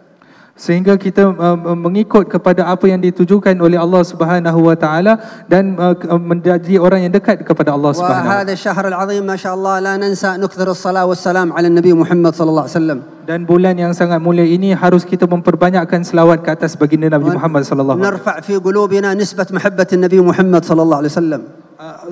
B: Sehingga kita mengikut kepada apa yang ditujukan oleh Allah Subhanahu wa taala dan menjadi orang yang dekat kepada Allah Subhanahu wa taala.
A: وهذا الشهر العظيم ما شاء الله لا ننسى نكثر الصلاة والسلام على النبي محمد صلى الله عليه وسلم.
B: Dan bulan yang sangat mulia ini harus kita memperbanyakkan selawat ke atas baginda Nabi Muhammad sallallahu alaihi wasallam.
A: نرفع في قلوبنا نسبة محبة النبي محمد صلى الله عليه وسلم.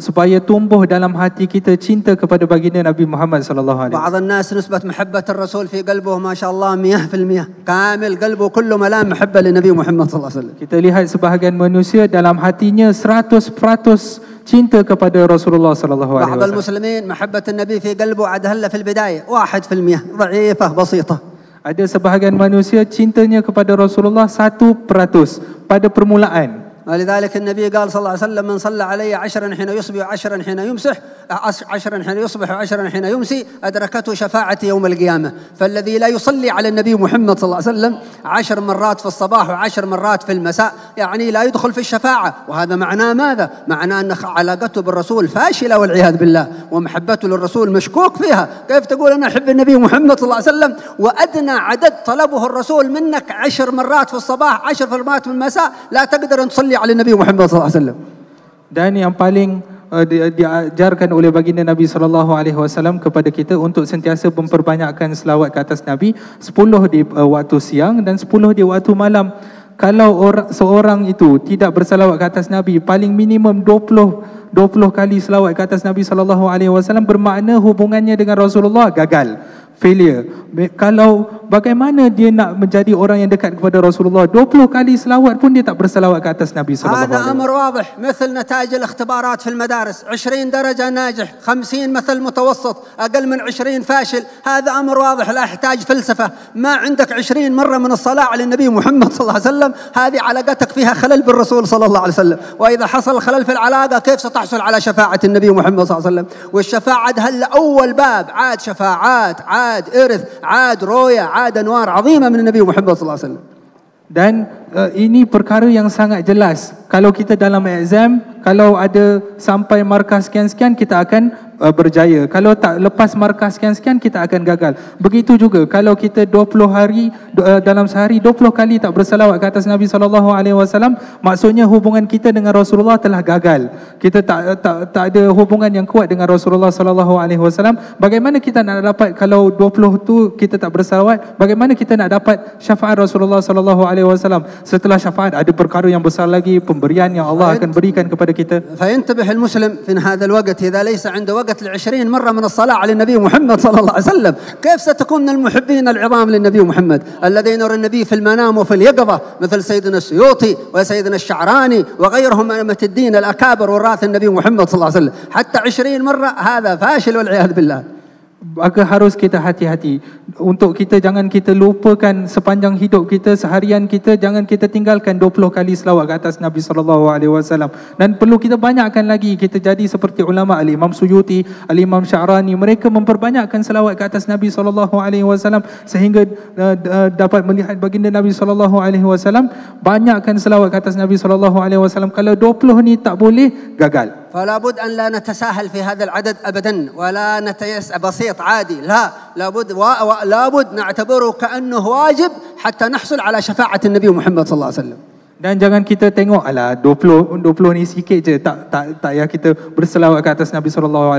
B: Supaya tumbuh dalam hati kita cinta kepada baginda Nabi Muhammad sallallahu alaihi wasallam.
A: بعض الناس نسبة محبة الرسول في قلبه ما شاء الله 100%، كامل قلبه كله ملام محبة للنبي محمد صلى الله عليه وسلم.
B: Kita lihat sebahagian manusia dalam hatinya 100% cinta kepada Rasulullah sallallahu alaihi
A: wasallam. بعض المسلمين محبة النبي في قلبه عاد هلا في البداية 1%، ضعيفة بسيطة.
B: Ada sebahagian manusia cintanya kepada Rasulullah 1% pada permulaan.
A: ولذلك النبي قال صلى الله عليه وسلم من صلى علي 10 حين يصبح و10 حين يمسح 10 حين يصبح و10 حين يمسي أدركته شفاعتي يوم القيامة. فالذي لا يصلي على النبي محمد صلى الله عليه وسلم 10 مرات في الصباح و10 مرات في المساء يعني لا يدخل في الشفاعة. وهذا معناه ماذا؟ معناه أن علاقته بالرسول فاشلة والعياذ بالله، ومحبته للرسول مشكوك فيها. كيف تقول أنا أحب النبي محمد صلى الله عليه وسلم وأدنى عدد طلبه الرسول منك 10 مرات في الصباح 10 مرات في المساء لا تقدر أن تصلي على النبي محمد صلى الله عليه وسلم.
B: Dan yang paling diajarkan oleh baginda Nabi sallallahu alaihi wasallam kepada kita untuk sentiasa memperbanyakkan selawat ke atas Nabi, 10 di waktu siang dan 10 di waktu malam. Kalau seorang itu tidak bersalawat ke atas Nabi paling minimum 20 kali selawat ke atas Nabi sallallahu alaihi wasallam, bermakna hubungannya dengan Rasulullah gagal. failure. Kalau bagaimana dia nak menjadi orang yang dekat kepada Rasulullah, 20 kali selawat pun dia tak berselawat ke atas Nabi sallallahu alaihi wasallam.
A: هذا أمر واضح مثل نتائج الاختبارات في المدارس 20 درجة ناجح 50 مثل متوسط أقل من 20 فاشل. هذا أمر واضح لا يحتاج فلسفة. ما عندك 20 مرة من الصلاة على النبي محمد صلى الله عليه وسلم هذه علاقتك فيها خلل بالرسول صلى الله عليه وسلم. وإذا حصل خلل في العلاقة كيف ستحصل على شفاعة النبي محمد صلى الله عليه وسلم؟ والشفاعة هل أول باب عاد شفاعات عاد إرث عاد رؤيا عاد أنوار عظيمة من النبي محمد صلى الله عليه وسلم.
B: Dan ini perkara yang sangat jelas. Kalau kita dalam exam, kalau ada sampai markah sekian-sekian, kita akan berjaya. Kalau tak lepas markah sekian-sekian, kita akan gagal. Begitu juga kalau kita 20 hari dalam sehari 20 kali tak bersalawat ke atas Nabi SAW, maksudnya hubungan kita dengan Rasulullah telah gagal. Kita tak ada hubungan yang kuat dengan Rasulullah SAW. Bagaimana kita nak dapat, kalau 20 tu kita tak bersalawat, bagaimana kita nak dapat syafaat Rasulullah SAW? Setelah syafaat ada perkara yang besar lagi, pemberian yang Allah akan berikan kepada kita.
A: فينتبه المسلم في هذا الوقت إذا ليس عنده وقت ل20 مرة من الصلاة على النبي محمد صلى الله عليه وسلم، كيف ستكون من المحبين العظام للنبي محمد الذين يرى النبي في المنام وفي اليقظة مثل سيدنا السيوطي وسيدنا الشعراني وغيرهم من أئمة الدين الأكابر وراث النبي محمد صلى الله عليه وسلم. حتى 20 مرة هذا فاشل والعياذ بالله.
B: Maka harus kita hati-hati untuk kita, jangan kita lupakan sepanjang hidup kita, seharian kita, jangan kita tinggalkan 20 kali selawat ke atas Nabi SAW. Dan perlu kita banyakkan lagi, kita jadi seperti ulama Al-Imam Suyuti, Al-Imam Sya'rani, mereka memperbanyakkan selawat ke atas Nabi SAW sehingga dapat melihat baginda Nabi SAW. Banyakkan selawat ke atas Nabi SAW. Kalau 20 ni tak boleh, gagal.
A: فلا بد أن لا نتساهل في هذا العدد أبدا ولا نتيس بسيط عادي، لا لابد نعتبره كأنه واجب حتى نحصل على شفاعة النبي محمد صلى الله عليه وسلم.
B: Dan jangan kita tengok alah 20 ni sikit je, tak payah kita berselawat ke atas Nabi SAW.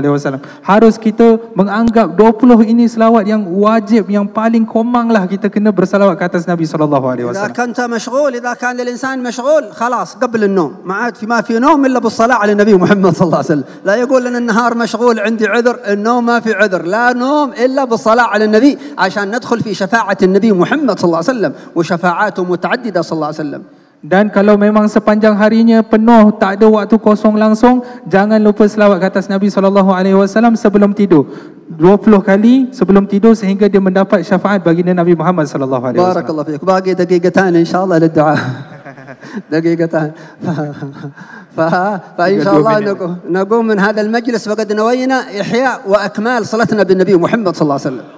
B: Harus kita menganggap 20 ini selawat yang wajib, yang paling komang lah kita kena berselawat ke atas Nabi SAW.
A: إذا كنت مشغول، إذا كان الإنسان مشغول خلاص قبل النوم ما عاد ما في نوم إلا بالصلاة على النبي محمد صلى الله عليه وسلم. لا يقول لنا النهار مشغول عندي عذر، النوم ما في عذر، لا نوم إلا بالصلاة على النبي عشان ندخل في شفاعة النبي محمد صلى الله عليه وسلم وشفاعاته متعددة صلى الله عليه وسلم.
B: Dan kalau memang sepanjang harinya penuh, tak ada waktu kosong langsung, jangan lupa selawat ke atas Nabi SAW sebelum tidur. 20 kali sebelum tidur sehingga dia mendapat syafaat baginda Nabi Muhammad SAW.
A: Barakallahu fiik. Bagi دقيقتان إن شاء الله للدعاء. دقيقتان. فإن شاء الله نقوم من هذا المجلس وقد نوينا إحياء وأكمال صلتنا بالنبي محمد صلى الله عليه وسلم.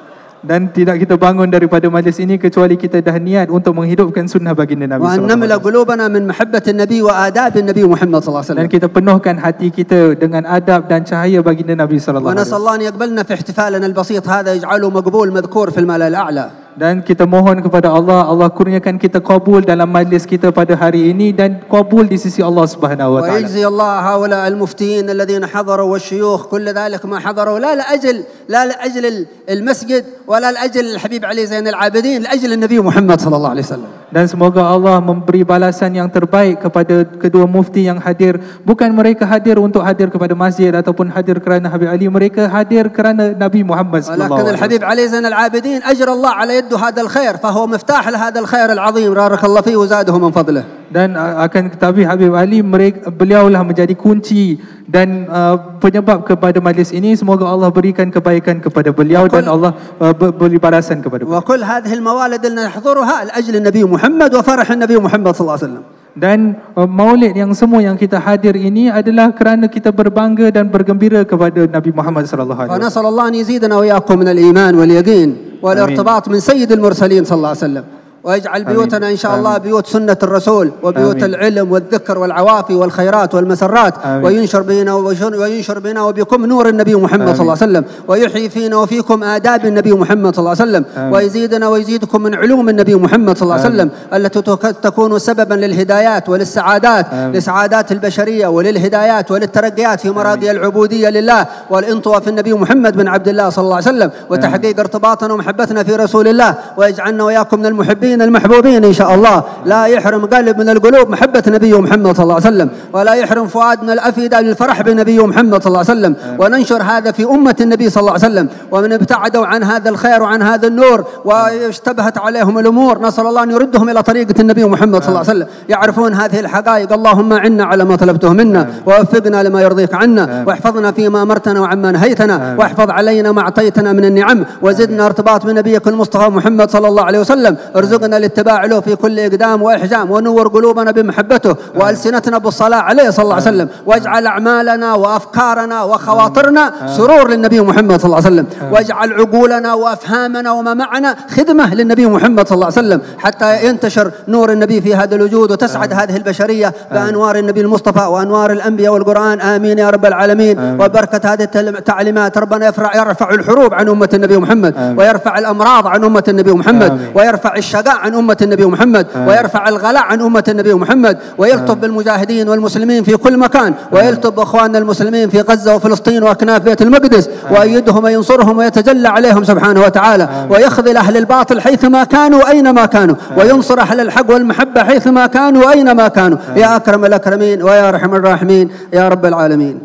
B: Dan tidak kita bangun daripada majlis ini kecuali kita dah niat untuk menghidupkan sunnah baginda Nabi
A: SAW. ونملأ قلوبنا من محبة النبي وآداب النبي محمد صلى الله عليه وسلم.
B: Dan kita penuhkan hati kita dengan adab dan cahaya baginda Nabi SAW.
A: ونسأل الله أن يقبلنا في احتفالنا البسيط هذا يجعله مقبول مذكور في الملأ الأعلى.
B: Dan kita mohon kepada Allah kurniakan kita qabul dalam majlis kita pada hari ini dan qabul di sisi Allah Subhanahu wa taala.
A: ويجزي الله هؤلاء المفتين الذين حضروا والشيوخ كل ذلك ما حضروا لا لأجل المسجد ولا لأجل الحبيب علي زين العابدين، لأجل النبي محمد صلى الله عليه وسلم.
B: Dan semoga Allah memberi balasan yang terbaik kepada kedua mufti yang hadir. Bukan mereka hadir untuk hadir kepada masjid ataupun hadir kerana Habib Ali, mereka hadir kerana Nabi Muhammad sallallahu alaihi wasallam.
A: ولكن الحبيب علي زين العابدين أجر الله على يده هذا الخير فهو مفتاح لهذا الخير العظيم بارك الله فيه وزاده من فضله.
B: Dan akan ketahui Habib Ali, beliaulah menjadi kunci dan penyebab kepada majlis ini. Semoga Allah berikan kebaikan kepada beliau dan Allah beri balasan kepada beliau.
A: وكل هذه الموالد اللي نحضرها لأجل النبي محمد وفرح النبي محمد صلى الله عليه وسلم.
B: Dan maulid yang semua yang kita hadir ini adalah kerana kita berbangga dan bergembira kepada Nabi Muhammad sallallahu alaihi wasallam.
A: فنسأل الله أن يزيدنا وإياكم من الإيمان واليقين والارتباط من سيد المرسلين صلى الله عليه وسلم. ويجعل بيوتنا إن شاء الله بيوت سنة الرسول وبيوت العلم والذكر والعوافي والخيرات والمسرات. وينشر بنا وبكم نور النبي محمد صلى الله عليه وسلم ويحيي فينا وفيكم آداب النبي محمد صلى الله عليه وسلم ويزيدنا ويزيدكم من علوم النبي محمد صلى الله عليه وسلم التي تكون سببا للهدايات وللسعادات لسعادات البشرية وللهدايات وللترقيات في مراضي العبودية لله والانطواء في النبي محمد بن عبد الله صلى الله عليه وسلم وتحقيق ارتباطنا ومحبتنا في رسول الله ويجعلنا وإياكم من المحبين المحبين المحبوبين إن شاء الله. لا يحرم قلب من القلوب محبة نبي محمد صلى الله عليه وسلم، ولا يحرم فؤاد من الأفئدة للفرح بنبي محمد صلى الله عليه وسلم. وننشر هذا في أمة النبي صلى الله عليه وسلم. ومن ابتعدوا عن هذا الخير وعن هذا النور واشتبهت عليهم الأمور، نسأل الله أن يردهم إلى طريقة النبي محمد صلى الله عليه وسلم، يعرفون هذه الحقائق. اللهم عنا على ما طلبته منا، ووفقنا لما يرضيك عنا، واحفظنا فيما أمرتنا وعما نهيتنا، واحفظ علينا ما أعطيتنا من النعم، وزدنا ارتباط بنبيك المصطفى محمد صلى الله عليه وسلم. ارزقنا الاتباع له في كل إقدام وإحجام، ونور قلوبنا بمحبته وألسنتنا بالصلاة عليه صلى الله عليه وسلم، واجعل أعمالنا وأفكارنا وخواطرنا سرور للنبي محمد صلى الله عليه وسلم، واجعل عقولنا وأفهامنا وما معنا خدمة للنبي محمد صلى الله عليه وسلم، حتى ينتشر نور النبي في هذا الوجود، وتسعد هذه البشرية بأنوار النبي المصطفى وأنوار الأنبياء والقرآن. آمين يا رب العالمين. وبركة هذه التعليمات ربنا يرفع الحروب عن أمة النبي محمد، ويرفع الأمراض عن أمة النبي محمد، ويرفع الشقاء عن أمة النبي محمد، ويرفع الغلاء عن أمة النبي محمد، ويلطف بالمجاهدين والمسلمين في كل مكان، ويلطف بأخواننا المسلمين في غزة وفلسطين وأكناف بيت المقدس، ويؤيدهم وينصرهم ويتجلى عليهم سبحانه وتعالى، ويخذل أهل الباطل حيثما كانوا أينما كانوا، وينصر أهل الحق والمحبة حيثما كانوا أينما كانوا، يا أكرم الأكرمين ويا أرحم الراحمين يا رب العالمين.